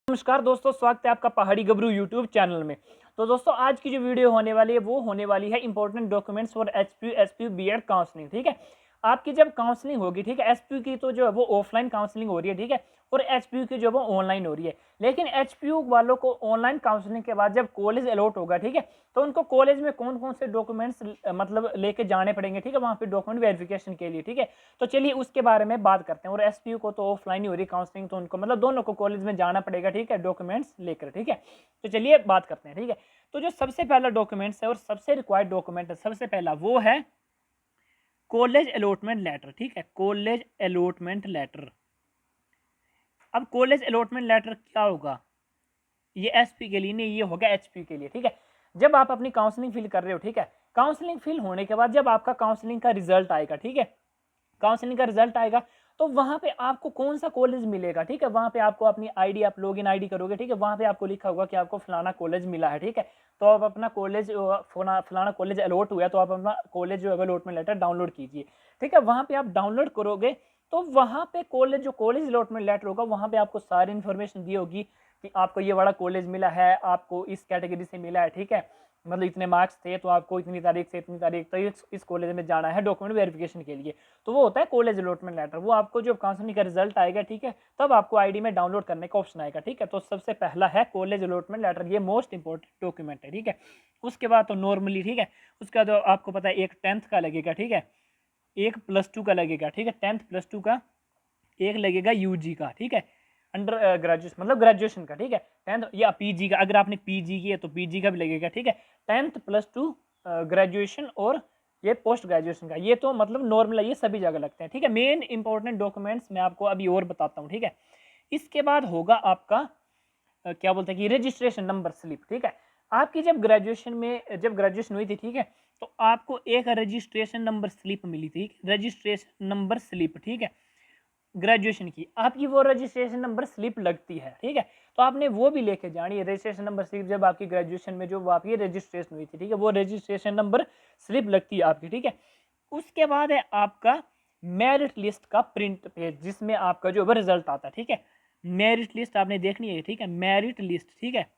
नमस्कार दोस्तों, स्वागत है आपका पहाड़ी गबरू यूट्यूब चैनल में। तो दोस्तों, आज की जो वीडियो होने वाली है वो होने वाली है important documents for HPU SPU B Ed counselling. ठीक है, आपकी जब काउंसलिंग होगी, ठीक है, एसपीयू की तो जो है वो ऑफलाइन काउंसलिंग हो रही है, ठीक है, और एचपीयू की जो वो ऑनलाइन हो रही है। लेकिन एचपीयू वालों को ऑनलाइन काउंसलिंग के बाद जब कॉलेज अलॉट होगा, ठीक है, तो उनको कॉलेज में कौन कौन से डॉक्यूमेंट्स मतलब लेके जाने पड़ेंगे, ठीक है, वहाँ पे डॉक्यूमेंट वेरिफिकेशन के लिए। ठीक है, तो चलिए उसके बारे में बात करते हैं। और एसपीयू को तो ऑफलाइन ही हो रही काउंसलिंग, तो उनको मतलब दोनों को कॉलेज में जाना पड़ेगा, ठीक है, डॉक्यूमेंट्स लेकर। ठीक है, तो चलिए बात करते हैं। ठीक है, तो जो सबसे पहला डॉक्यूमेंट्स है और सबसे रिक्वायर्ड डॉक्यूमेंट है, सबसे पहला वो है कॉलेज अलॉटमेंट लेटर। ठीक है, कॉलेज अलॉटमेंट लेटर। अब कॉलेज अलॉटमेंट लेटर क्या होगा, ये एसपी के लिए नहीं, ये होगा एचपी के लिए। ठीक है, जब आप अपनी काउंसलिंग फिल कर रहे हो, ठीक है, काउंसलिंग फिल होने के बाद जब आपका काउंसलिंग का रिजल्ट आएगा, ठीक है, काउंसलिंग का रिजल्ट आएगा, तो वहां पे आपको कौन सा कॉलेज मिलेगा, ठीक है, वहां पे आपको अपनी आईडी, आप लॉगिन आईडी करोगे, ठीक है, वहां पे आपको लिखा होगा कि आपको फलाना कॉलेज मिला है। ठीक है, तो आप अपना कॉलेज फलाना कॉलेज अलॉट हुआ है, तो आप अपना कॉलेज जो अलॉटमेंट लेटर डाउनलोड कीजिए। ठीक है, वहां पे आप डाउनलोड करोगे तो वहां पे कॉलेज जो कॉलेज अलॉटमेंट लेटर होगा, वहां पे आपको सारी इन्फॉर्मेशन दी होगी कि आपको ये बड़ा कॉलेज मिला है, आपको इस कैटेगरी से मिला है, ठीक है, मतलब इतने मार्क्स थे तो आपको इतनी तारीख से इतनी तारीख तक इस कॉलेज में जाना है डॉक्यूमेंट वेरिफिकेशन के लिए। तो वो होता है कॉलेज अलॉटमेंट लेटर। वो आपको जब काउंसलिंग का रिजल्ट आएगा, ठीक है, तब आपको आईडी में डाउनलोड करने का ऑप्शन आएगा। ठीक है, तो सबसे पहला है कॉलेज अलॉटमेंट लेटर, ये मोस्ट इंपॉर्टेंट डॉक्यूमेंट है। ठीक है, उसके बाद तो नॉर्मली, ठीक है, उसका तो आपको पता है एक 10th का लगेगा, ठीक है, एक +2 का लगेगा, ठीक है, 10th +2 का एक लगेगा यूजी का, ठीक है, अंडर ग्रेजुएशन मतलब ग्रेजुएशन का, ठीक है, 10th या पीजी का, अगर आपने पीजी किया तो पीजी का भी लगेगा। ठीक है, 10th +2 ग्रेजुएशन और ये पोस्ट ग्रेजुएशन का, ये तो मतलब नॉर्मल है, ये सभी जगह लगते हैं। ठीक है, मेन इंपॉर्टेंट डॉक्यूमेंट्स मैं आपको अभी और बताता हूँ। ठीक है, इसके बाद होगा आपका क्या बोलते हैं कि रजिस्ट्रेशन नंबर स्लिप। ठीक है, आपकी जब ग्रेजुएशन हुई थी, ठीक है, तो आपको एक रजिस्ट्रेशन नंबर स्लिप मिली थी, रजिस्ट्रेशन नंबर स्लिप। ठीक है, ग्रेजुएशन की आपकी वो रजिस्ट्रेशन नंबर स्लिप लगती है। ठीक है, तो आपने वो भी लेके जानी है रजिस्ट्रेशन नंबर स्लिप, जब आपकी ग्रेजुएशन में जो आपकी रजिस्ट्रेशन हुई थी, ठीक है, वो रजिस्ट्रेशन नंबर स्लिप लगती है आपकी। ठीक है, उसके बाद है आपका मेरिट लिस्ट का प्रिंट पेज, जिसमें आपका जो रिजल्ट आता है। ठीक है, मेरिट लिस्ट आपने देखनी है, ठीक है, मेरिट लिस्ट। ठीक है,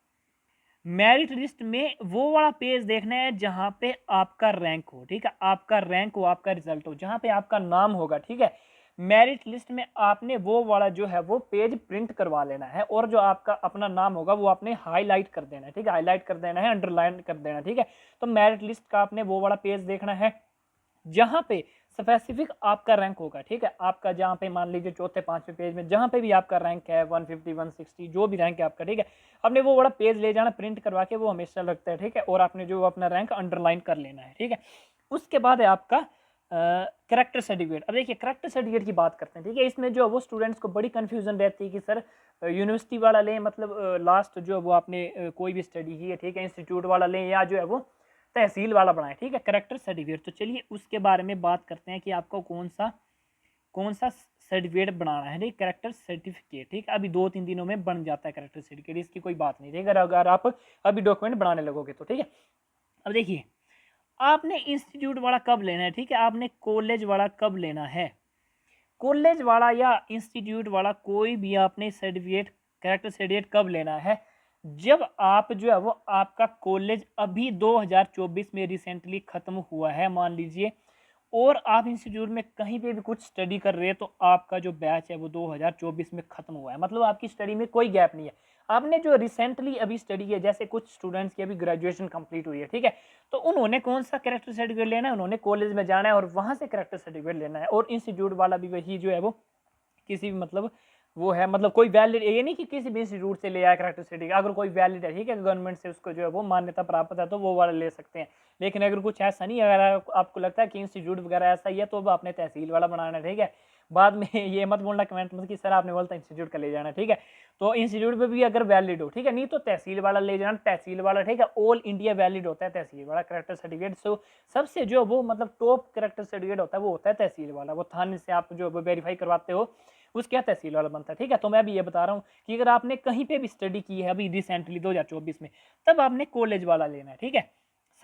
मेरिट लिस्ट में वो वाला पेज देखना है जहां पे आपका रैंक हो, ठीक है, आपका रैंक हो, आपका रिजल्ट हो, जहां पे आपका नाम होगा। ठीक है, मेरिट लिस्ट में आपने वो वाला जो है वो पेज प्रिंट करवा लेना है, और जो आपका अपना नाम होगा वो आपने हाईलाइट कर देना है। ठीक है, हाईलाइट कर देना है, अंडरलाइन कर देना है। ठीक है, तो मेरिट लिस्ट का आपने वो वाला पेज देखना है जहां पे स्पेसिफिक आपका रैंक होगा। ठीक है, आपका जहां पे मान लीजिए चौथे पांचवें पेज में जहां पे भी आपका रैंक है 150 160 जो भी रैंक है आपका, ठीक है, आपने वो बड़ा पेज ले जाना प्रिंट करवा के, वो हमेशा लगता है। ठीक है, और आपने जो अपना रैंक अंडरलाइन कर लेना है। ठीक है, उसके बाद है आपका करेक्टर सर्टिफिकेट। अब देखिए करेक्टर सर्टिफिकेट की बात करते हैं। ठीक है, इसमें जो वो स्टूडेंट्स को बड़ी कंफ्यूजन रहती है कि सर यूनिवर्सिटी वाला लें, मतलब लास्ट जो वो आपने कोई भी स्टडी की है, ठीक है, इंस्टीट्यूट वाला लें, या जो है वो तहसील वाला बनाए। ठीक है, करेक्टर सर्टिफिकेट। तो चलिए उसके बारे में बात करते हैं कि आपको कौन सा सर्टिफिकेट बनाना है। ठीक, करेक्टर सर्टिफिकेट। ठीक है, अभी 2-3 दिनों में बन जाता है करेक्टर सर्टिफिकेट, इसकी कोई बात नहीं। ठीक है, अगर आप अभी डॉक्यूमेंट बनाने लगोगे तो। ठीक है, अब देखिए आपने इंस्टीट्यूट वाला कब लेना है, ठीक है, आपने कॉलेज वाला कब लेना है, कॉलेज वाला या इंस्टीट्यूट वाला कोई भी आपने सर्टिफिकेट, करेक्टर सर्टिफिकेट कब लेना है, जब आप जो है वो आपका कॉलेज अभी 2024 में रिसेंटली ख़त्म हुआ है मान लीजिए, और आप इंस्टीट्यूट में कहीं पे भी कुछ स्टडी कर रहे हैं, तो आपका जो बैच है वो 2024 में ख़त्म हुआ है, मतलब आपकी स्टडी में कोई गैप नहीं है। आपने जो रिसेंटली अभी स्टडी किया, जैसे कुछ स्टूडेंट्स की अभी ग्रेजुएशन कंप्लीट हुई है, ठीक है, तो उन्होंने कौन सा करेक्टर सर्टिफिकेट लेना है, उन्होंने कॉलेज में जाना है और वहाँ से करेक्टर सर्टिफिकेट लेना है। और इंस्टीट्यूट वाला भी वही जो है वो किसी भी मतलब वो है, मतलब कोई वैलिड, ये नहीं कि किसी भी इंस्टीट्यूट से ले आया करेक्टर सर्टिफिकेट, अगर कोई वैलिड है, ठीक है, गवर्नमेंट से उसको जो है वो मान्यता प्राप्त है, तो वो वाला ले सकते हैं। लेकिन अगर कुछ ऐसा नहीं, अगर आपको लगता है कि इंस्टीट्यूट वगैरह ऐसा ही है, तो अब आपने तहसील वाला बनाना है। ठीक है, बाद में ये मत बोलना कमेंट में कि सर आपने बोलता इंस्टीट्यूट का ले जाना है। ठीक है, तो इंस्टीट्यूट में भी अगर वैलिड हो, ठीक है, नहीं तो तहसील वाला ले जाना, तहसील वाला, ठीक है, ऑल इंडिया वैलिड होता है तहसील वाला करेक्टर सर्टिफिकेट। सो सबसे जो वो मतलब टॉप करेक्टर सर्टिफिकेट होता है वो होता है तहसील वाला, वो थाने से आप जो वेरीफाई करवाते हो उसके यहाँ तहसील वाला बनता है। ठीक है, तो मैं भी ये बता रहा हूँ कि अगर आपने कहीं पे भी स्टडी की है अभी रिसेंटली 2024 में, तब आपने कॉलेज वाला लेना है। ठीक है,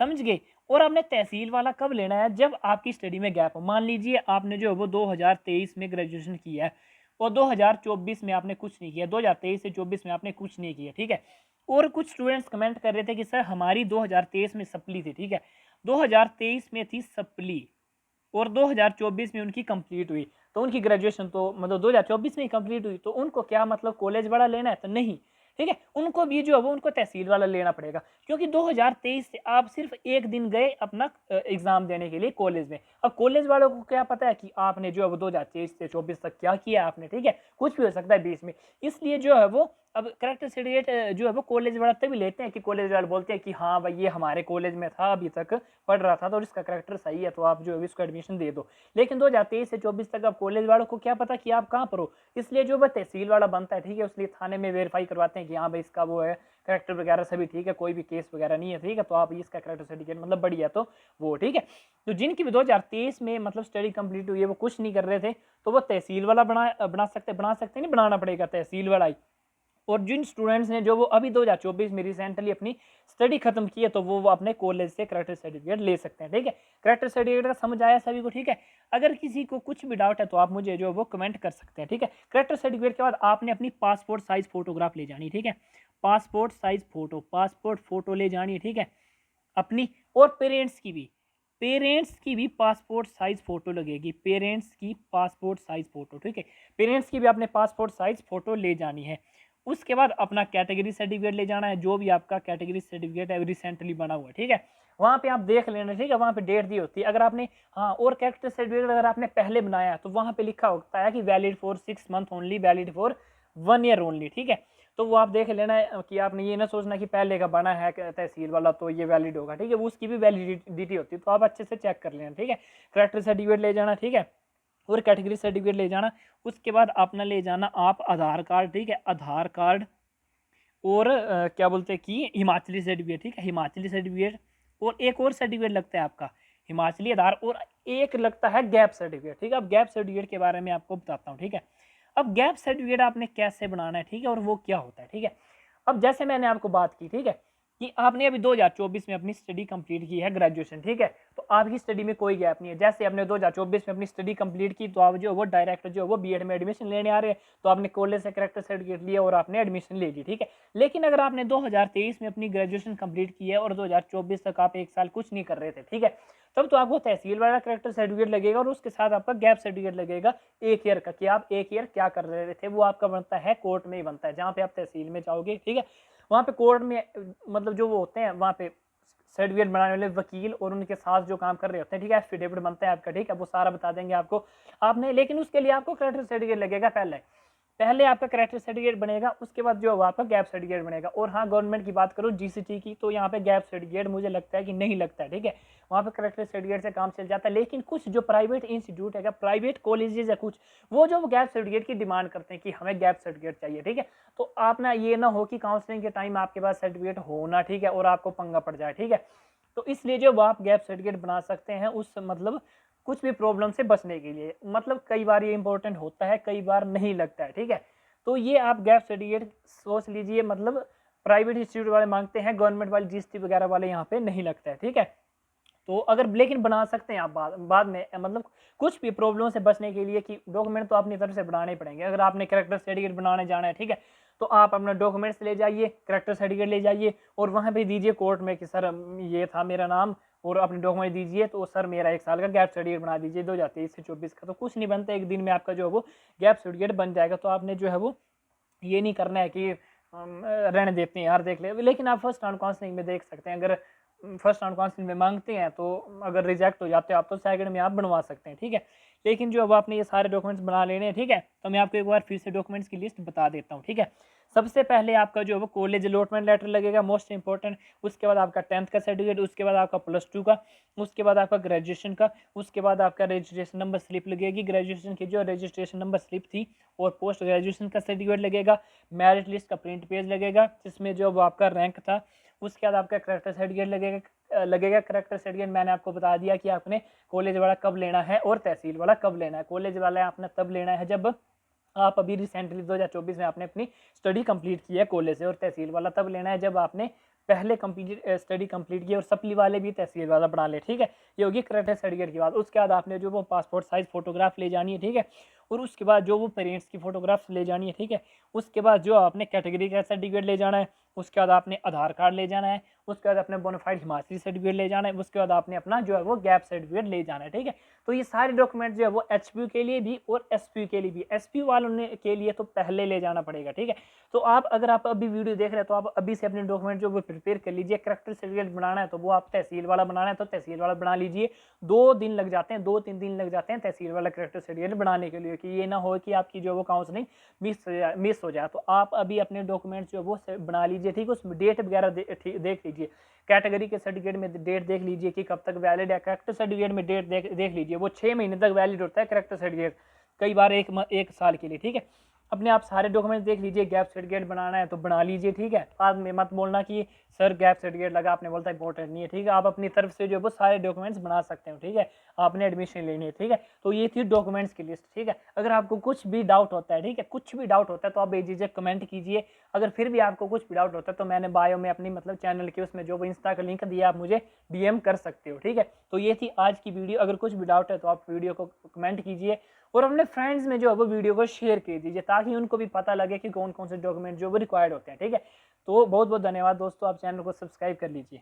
समझ गए। और आपने तहसील वाला कब लेना है, जब आपकी स्टडी में गैप हो। मान लीजिए आपने जो वो 2023 में ग्रेजुएशन किया है, और 2024 में आपने कुछ नहीं किया, 2023 से 24 में आपने कुछ नहीं किया, ठीक है। और कुछ स्टूडेंट्स कमेंट कर रहे थे कि सर हमारी 2023 में सप्ली थी, ठीक है, 2023 में थी सप्ली और 2024 में उनकी कंप्लीट हुई, तो उनकी ग्रेजुएशन तो मतलब 2024 में ही कंप्लीट हुई, तो उनको क्या मतलब कॉलेज वाला लेना है? तो नहीं, ठीक है, उनको भी जो है वो उनको तहसील वाला लेना पड़ेगा, क्योंकि 2023 से आप सिर्फ एक दिन गए अपना एग्जाम देने के लिए कॉलेज में। अब कॉलेज वालों को क्या पता है कि आपने जो है वो 2023 से 24 तक क्या किया आपने, ठीक है, कुछ भी हो सकता है बीच में। इसलिए जो है वो अब करेक्टर सर्टिफिकेट जो है वो कॉलेज वाला तभी लेते हैं कि कॉलेज वाले बोलते हैं कि हाँ भाई ये हमारे कॉलेज में था, अभी तक पढ़ रहा था, तो इसका करेक्टर सही है, तो आप जो है इसको एडमिशन दे दो। लेकिन 2023 से 24 तक अब कॉलेज वालों को क्या पता कि आप कहाँ पर हो, इसलिए जो वह तहसील वाला बनता है, ठीक है, उसलिए थाने में वेरीफाई करवाते हैं कि हाँ भाई इसका वो है करेक्टर वगैरह सभी ठीक है, कोई भी केस वगैरह नहीं है, ठीक है, तो आप इसका करेक्टर सर्टिफिकेट मतलब बढ़िया तो वो, ठीक है। तो जिनकी भी 2023 में मतलब स्टडी कंप्लीट हुई है, वो कुछ नहीं कर रहे थे, तो वो तहसील वाला बना सकते नहीं, बनाना पड़ेगा तहसील वाला ही। और जिन स्टूडेंट्स ने जो वो अभी 2024 में रिसेंटली अपनी स्टडी खत्म की है, तो वो अपने कॉलेज से करेक्टर सर्टिफिकेट ले सकते हैं, ठीक है। करेक्टर सर्टिफिकेट का समझ आया सभी को, ठीक है। अगर किसी को कुछ भी डाउट है तो आप मुझे जो वो कमेंट कर सकते हैं, ठीक है। करेक्टर सर्टिफिकेट के बाद आपने अपनी पासपोर्ट साइज फोटोग्राफ ले जानी, ठीक है, passport size photo, passport photo ले जानी है, ठीक है, अपनी। और पेरेंट्स की भी पासपोर्ट साइज फोटो लगेगी, पेरेंट्स की पासपोर्ट साइज फोटो, ठीक है, पेरेंट्स की भी आपने पासपोर्ट साइज फोटो ले जानी है। उसके बाद अपना कैटेगरी सर्टिफिकेट ले जाना है, जो भी आपका कैटेगरी सर्टिफिकेट है रिसेंटली बना हुआ है, ठीक है, वहाँ पे आप देख लेना, ठीक है, वहाँ पे डेट दी होती है। अगर आपने हाँ और कैरेक्टर सर्टिफिकेट अगर आपने पहले बनाया है तो वहाँ पे लिखा होता है कि valid for 6 month only, valid for 1 year only, ठीक है। तो वो आप देख लेना है कि आपने ये ना सोचना कि पहले का बना है तहसील वाला तो ये वैलिड होगा, ठीक है, वो उसकी भी वैलिडिटी होती है, तो आप अच्छे से चेक कर लेना, ठीक है। कैरेक्टर सर्टिफिकेट ले जाना, ठीक है, और कैटेगरी सर्टिफिकेट ले जाना। उसके बाद अपना ले जाना आप आधार कार्ड, ठीक है, आधार कार्ड और क्या बोलते हैं कि हिमाचली सर्टिफिकेट, ठीक है, हिमाचली सर्टिफिकेट। और एक और सर्टिफिकेट लगता है आपका हिमाचली आधार, और एक लगता है गैप सर्टिफिकेट, ठीक है। अब गैप सर्टिफिकेट के बारे में आपको बताता हूँ, ठीक है। अब गैप सर्टिफिकेट आपने कैसे बनाना है, ठीक है, और वो क्या होता है, ठीक है। अब जैसे मैंने आपको बात की, ठीक है, कि आपने अभी 2024 में अपनी स्टडी कंप्लीट की है, ग्रेजुएशन, ठीक है, तो आपकी स्टडी में कोई गैप नहीं है। जैसे आपने 2024 में अपनी स्टडी कंप्लीट की, तो आप जो वो डायरेक्ट जो वो बीएड में एडमिशन लेने आ रहे हैं, तो आपने कॉलेज से करेक्टर सर्टिफिकेट लिया और आपने एडमिशन ले ली, ठीक है। लेकिन अगर आपने 2023 में अपनी ग्रेजुएशन कंप्लीट की है और 2024 तक आप एक साल कुछ नहीं कर रहे थे, ठीक है, तब तो आपको तहसील वाला करेक्टर सर्टिफिकेट लगेगा और उसके साथ आपका गैप सर्टिफिकेट लगेगा 1 ईयर का, कि आप 1 ईयर क्या कर रहे थे। वो आपका बनता है कोर्ट में ही बनता है, जहाँ पे आप तहसील में जाओगे, ठीक है, वहाँ पे कोर्ट में मतलब जो वो होते हैं वहाँ पे सर्टिफिकेट बनाने वाले वकील और उनके साथ जो काम कर रहे होते हैं, ठीक है, एफिडेविट बनता है आपका, ठीक है, वो सारा बता देंगे आपको आपने। लेकिन उसके लिए आपको करेक्टर सर्टिफिकेट लगेगा, पहले आपका करेक्टर सर्टिफिकेट बनेगा, उसके बाद जो आपका गैप सर्टिफिकेट बनेगा। और हाँ, गवर्नमेंट की बात करूँ जीसीटी की, तो यहाँ पे गैप सर्टिफिकेट मुझे लगता है कि नहीं लगता है, ठीक है, वहाँ पे करेक्टर सर्टिफिकेट से काम चल जाता है। लेकिन कुछ जो प्राइवेट इंस्टीट्यूट है, प्राइवेट कॉलेजेस है कुछ, वो जो गैप सर्टिफिकेट की डिमांड करते हैं कि हमें गैप सर्टिफिकेट चाहिए, ठीक है। तो आप ना ये ना हो कि काउंसलिंग के टाइम आपके पास सर्टिफिकेट होना, ठीक है, और आपको पंगा पड़ जाए, ठीक है। तो इसलिए जो आप गैप सर्टिफिकेट बना सकते हैं उस मतलब कुछ भी प्रॉब्लम से बचने के लिए, मतलब कई बार ये इंपॉर्टेंट होता है, कई बार नहीं लगता है, ठीक है। तो ये आप गैप सर्टिफिकेट सोच लीजिए, मतलब प्राइवेट इंस्टीट्यूट वाले मांगते हैं, गवर्नमेंट वाले जीएसटी वगैरह वाले यहाँ पे नहीं लगता है, ठीक है। तो अगर लेकिन बना सकते हैं आप बाद में, मतलब कुछ भी प्रॉब्लम से बचने के लिए कि डॉक्यूमेंट तो अपनी तरफ से बनाने ही पड़ेंगे। अगर आपने करेक्टर सर्टिफिकेट बनाने जाना है, ठीक है, तो आप अपना डॉक्यूमेंट्स ले जाइए, करेक्टर सर्टिफिकेट ले जाइए और वहाँ पे दीजिए कोर्ट में कि सर ये था मेरा नाम, और अपने डॉक्यूमेंट दीजिए, तो सर मेरा 1 साल का गैप सर्टिफिकेट बना दीजिए 2023 से 24 का। तो कुछ नहीं बनता, एक दिन में आपका जो है वो गैप सर्टिफिकेट बन जाएगा। तो आपने जो है वो ये नहीं करना है कि रहने देते हैं यार देख ले, लेकिन आप फर्स्ट राउंड काउंसलिंग में देख सकते हैं। अगर फर्स्ट राउंड काउंसलिंग में मांगते हैं तो अगर रिजेक्ट हो जाते हो आप, तो सेकंड में आप बनवा सकते हैं, ठीक है। लेकिन जो अब आपने ये सारे डॉक्यूमेंट्स बना लेने हैं, ठीक है, तो मैं आपको एक बार फिर से डॉक्यूमेंट्स की लिस्ट बता देता हूँ, ठीक है। सबसे पहले आपका जो है वो कॉलेज अलॉटमेंट लेटर लगेगा, मोस्ट इंपॉर्टेंट। उसके बाद आपका 10th का सर्टिफिकेट, उसके बाद आपका +2 का, उसके बाद आपका ग्रेजुएशन का, उसके बाद आपका रजिस्ट्रेशन नंबर स्लिप लगेगी, ग्रेजुएशन की जो रजिस्ट्रेशन नंबर स्लिप थी, और पोस्ट ग्रेजुएशन का सर्टिफिकेट लगेगा, मेरिट लिस्ट का प्रिंट पेज लगेगा जिसमें जो वो आपका रैंक था। उसके बाद आपका करेक्टर सर्टिफिकेट लगेगा। करेक्टर सर्टिफिकेट मैंने आपको बता दिया कि आपने कॉलेज वाला कब लेना है और तहसील वाला कब लेना है। कॉलेज वाला आपने तब लेना है जब आप अभी रिसेंटली 2024 में आपने अपनी स्टडी कंप्लीट की है कॉलेज से, और तहसील वाला तब लेना है जब आपने पहले स्टडी कंप्लीट की और सप्ली वाले भी तहसील वाला बना ले, ठीक है। ये होगी करेक्टर सर्टिफिकेट की बात। उसके बाद आपने जो वो पासपोर्ट साइज फोटोग्राफ ले जानी है, ठीक है। और उसके बाद जो वो पेरेंट्स की फ़ोटोग्राफ्स ले जानी है, ठीक है। उसके बाद जो आपने कैटेगरी का सर्टिफिकेट ले जाना है, उसके बाद आपने आधार कार्ड ले जाना है, उसके बाद अपने बोनाफाइड हिमाचली सर्टिफिकेट ले जाना है, उसके बाद आपने अपना जो है वो गैप सर्टिफिकेट ले जाना है, ठीक है। तो ये सारे डॉक्यूमेंट जो है वो एचपीयू के लिए भी और एसपीयू के लिए भी, एसपीयू वालों के लिए तो पहले ले जाना पड़ेगा, ठीक है। तो अगर आप अभी वीडियो देख रहे हैं तो आप अभी से अपने डॉक्यूमेंट जो वो प्रिपेयर कर लीजिए। करैक्टर सर्टिफिकेट बनाना है तो वो आप तहसील वाला बनाना है तो तहसील वाला बना लीजिए। 2 दिन लग जाते हैं, 2-3 दिन लग जाते हैं तहसील वाला करैक्टर सर्टिफिकेट बनाने के लिए, कि ये ना हो कि आपकी जो वो काउंसलिंग मिस हो जाए। तो आप अभी अपने डॉक्यूमेंट्स जो वो बना लीजिए, ठीक है। उसमें डेट वगैरह देख लीजिए, कैटेगरी के सर्टिफिकेट में डेट देख लीजिए कि कब तक वैलिड है। करैक्टर सर्टिफिकेट में डेट देख लीजिए, वो 6 महीने तक वैलिड होता है करैक्टर सर्टिफिकेट, कई बार एक साल के लिए, ठीक है। अपने आप सारे डॉक्यूमेंट्स देख लीजिए। गैप सर्टिफिकेट बनाना है तो बना लीजिए, ठीक है। बाद में मत बोलना कि सर गैप सर्टिफिकेट लगा, आपने बोलता इंपॉर्टेंट नहीं है, ठीक है। आप अपनी तरफ से जो वो सारे डॉक्यूमेंट्स बना सकते हो, ठीक है। आपने एडमिशन लेनी है, ठीक है। तो ये थी डॉक्यूमेंट्स की लिस्ट, ठीक है। अगर आपको कुछ भी डाउट होता है, ठीक है, कुछ भी डाउट होता है तो आप बेझिझक कमेंट कीजिए। अगर फिर भी आपको कुछ भी डाउट होता है तो मैंने बायो में अपनी मतलब चैनल के उसमें जो वो इंस्टा का लिंक दिया, आप मुझे डीएम कर सकते हो, ठीक है। तो ये थी आज की वीडियो। अगर कुछ भी डाउट है तो आप वीडियो को कमेंट कीजिए और अपने फ्रेंड्स में जो है वो वीडियो को शेयर कर दीजिए, ताकि उनको भी पता लगे कि कौन कौन से डॉक्यूमेंट जो वो रिक्वायर्ड होते हैं, ठीक है। तो बहुत बहुत धन्यवाद दोस्तों, आप चैनल को सब्सक्राइब कर लीजिए।